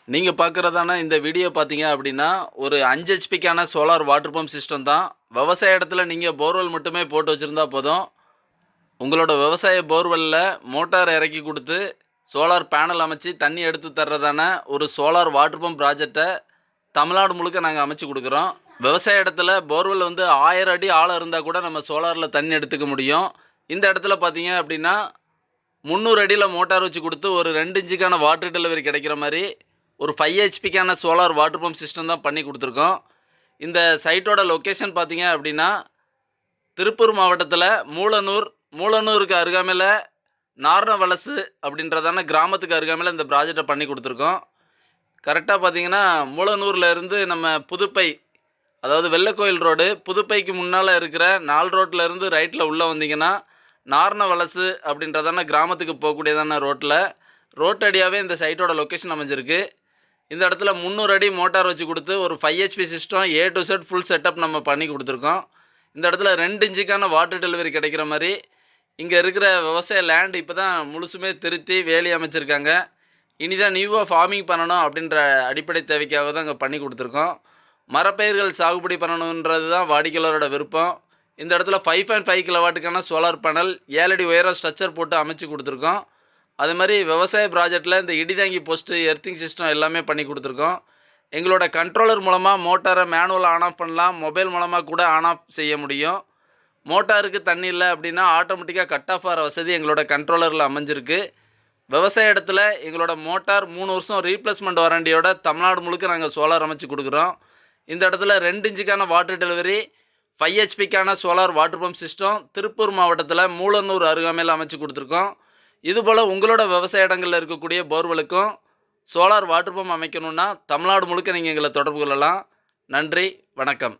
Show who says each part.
Speaker 1: நீங்கள் பார்க்குறதான இந்த வீடியோ பார்த்தீங்க அப்படின்னா ஒரு 5 ஹெச்பிக்கான சோலார் வாட்டர் பம்ப் சிஸ்டம் தான். விவசாய இடத்துல நீங்கள் போர்வெல் மட்டுமே போட்டு வச்சுருந்தா போதும். உங்களோட விவசாய போர்வெல்லில் மோட்டார் இறக்கி கொடுத்து சோலார் பேனல் அமைச்சு தண்ணி எடுத்து தர்றதான ஒரு சோலார் வாட்டர் பம்ப் ப்ராஜெக்டை தமிழ்நாடு முழுக்க நாங்கள் அமைச்சு கொடுக்குறோம். விவசாய இடத்துல போர்வெல் வந்து 1000 அடி ஆழம் இருந்தால் கூட நம்ம சோலாரில் தண்ணி எடுத்துக்க முடியும். இந்த இடத்துல பார்த்தீங்க அப்படின்னா 300 அடியில் மோட்டார் வச்சு கொடுத்து ஒரு 2 இன்ச்சுக்கான வாட்டர் டெலிவரி கிடைக்கிற மாதிரி ஒரு 5 ஹெச்பிக்கான சோலார் வாட்டர் பம்ப் சிஸ்டம் தான் பண்ணி கொடுத்துருக்கோம். இந்த சைட்டோட லொக்கேஷன் பார்த்தீங்க அப்படின்னா திருப்பூர் மாவட்டத்தில் மூலனூருக்கு அருகாமையில் நார்னவலசு அப்படின்றதான கிராமத்துக்கு அருகாமையில் இந்த ப்ராஜெக்டை பண்ணி கொடுத்துருக்கோம். கரெக்டாக பார்த்தீங்கன்னா மூலனூர்லேருந்து நம்ம புதுப்பை, அதாவது வெள்ளக்கோயில் ரோடு, புதுப்பைக்கு முன்னால் இருக்கிற 4 ரோட்டிலேருந்து ரைட்டில் உள்ளே வந்தீங்கன்னா நார்னவலசு அப்படின்றதான கிராமத்துக்கு போகக்கூடியதான ரோட்டடியாகவே இந்த சைட்டோட லொக்கேஷன் அமைஞ்சிருக்கு. இந்த இடத்துல 300 அடி மோட்டார் வச்சு கொடுத்து ஒரு 5 HP system A to Z full setup நம்ம பண்ணி கொடுத்துருக்கோம். இந்த இடத்துல 2 இன்ச்சுக்கான வாட்டர் டெலிவரி கிடைக்கிற மாதிரி இங்கே இருக்கிற விவசாய லேண்ட் இப்போ தான் முழுசுமே திருத்தி வேலி அமைச்சிருக்காங்க. இனிதான் நியூவாக ஃபார்மிங் பண்ணணும் அப்படின்ற அடிப்படை தேவைக்காக தான் இங்கே பண்ணி கொடுத்துருக்கோம். மரப்பயிர்கள் சாகுபடி பண்ணணுன்றது தான் வாடிக்கையாளரோட விருப்பம். இந்த இடத்துல 5.5 கிலோவாட்டுக்கான சோலார் பேனல் 7 அடி உயரம் ஸ்ட்ரக்சர் போட்டு அமைச்சு கொடுத்துருக்கோம். அது மாதிரி விவசாய ப்ராஜெக்டில் இந்த இடிதாங்கி போஸ்ட்டு, எர்த்திங் சிஸ்டம் எல்லாமே பண்ணி கொடுத்துருக்கோம். எங்களோட கண்ட்ரோலர் மூலமாக மோட்டாரை மேனுவலாக ஆன் ஆஃப் பண்ணலாம், மொபைல் மூலமாக கூட ஆன் ஆஃப் செய்ய முடியும். மோட்டாருக்கு தண்ணி இல்லை அப்படின்னா ஆட்டோமேட்டிக்காக கட் ஆஃப் ஆகிற வசதி எங்களோட கண்ட்ரோலரில் அமைஞ்சிருக்கு. விவசாய இடத்துல எங்களோட மோட்டார் 3 வருஷம் ரீப்ளேஸ்மெண்ட் வாரண்டியோட தமிழ்நாடு முழுக்க நாங்கள் சோலார் அமைச்சு கொடுக்குறோம். இந்த இடத்துல 2 இன்ச்சுக்கான வாட்டர் டெலிவரி 5 ஹெச்பிக்கான solar water pump system Tiruppur மாவட்டத்தில் மூலனூர் அருகாமையில் அமைச்சு கொடுத்துருக்கோம். இதுபோல் உங்களோட விவசாய இடங்களில் இருக்கக்கூடிய போர்வெலுக்கும் சோலார் வாட்டர் பம்ப் அமைக்கணுன்னா தமிழ்நாடு முழுக்க நீங்கள் எங்களை தொடர்பு கொள்ளலாம். நன்றி, வணக்கம்.